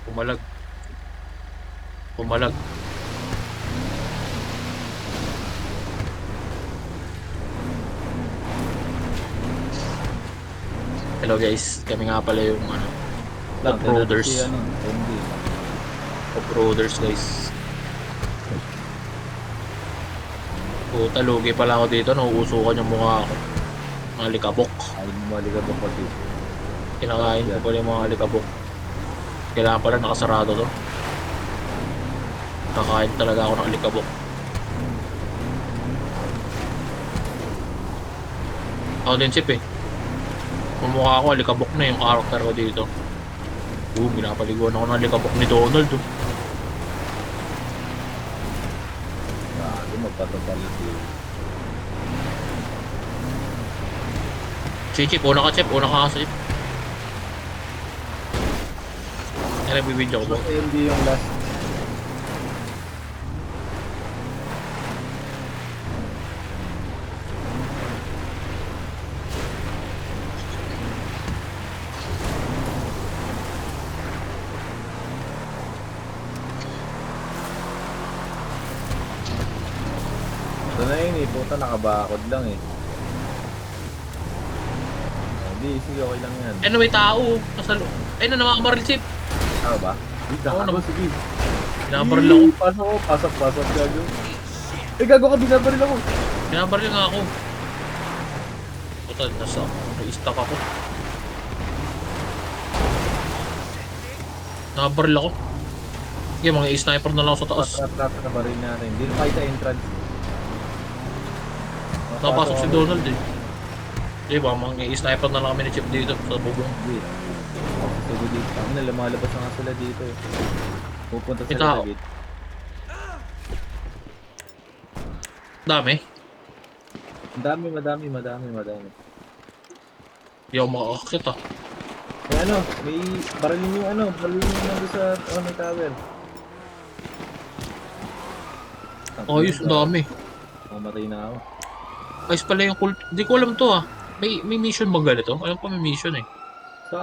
Pumalag. Pumalag. Hello guys, kami nga pala yung off-roaders. Si MD. Off-roaders guys. Puta, lugi pala ako dito, nauusukan yung mukha ko. Mga alikabok. Ay, maligabok ko dito. Kinakain ko pala yung mga alikabok. Kailangan pala nakasarado to. Kakain talaga ako ng alikabok. Ako din sip eh. Mumukha ako, alikabok na yung karakter ko dito. Boom, pinapaliguan ako ng alikabok ni Donald. Grabe, magpatapala dito. Si Chip, una ka Chip, una ka Chip. Ay, nagbibidyo ko ba? So, MD yung last. Ito na yun eh, puta nakabakod lang eh. Hindi, sige okay lang yan. Ano may tao? Ay na namakabaril Chip. Tao ba? Hindi, Oo naman. sige. Binabaril ako. Pasok ko, pasok gago. Eh gago ka, binabaril ako. Binabaril nga ako. Puta, nai-stuck ako. Nakabaril ako. Yung mga sniper na lang sa taas. Trap na baril natin. Hindi na kahit sa entrance. Napasok si Donald eh. Diba, mga sniper na lang kami ni Chip dito sa bubong. Hindi. Sige dito. Kami na lumalabas na nga sila dito eh. Pupunta May sila tao. sa gate. Dami. Ang dami, madami. Hindi ako makakakit ah. Eh may barilin yung nandun sa tower. Ayos, ang dami. Mamatay na ako. Ayos pala yung cult. Hindi ko alam to ah. May mission ba ganito? Alam ko may mission eh. So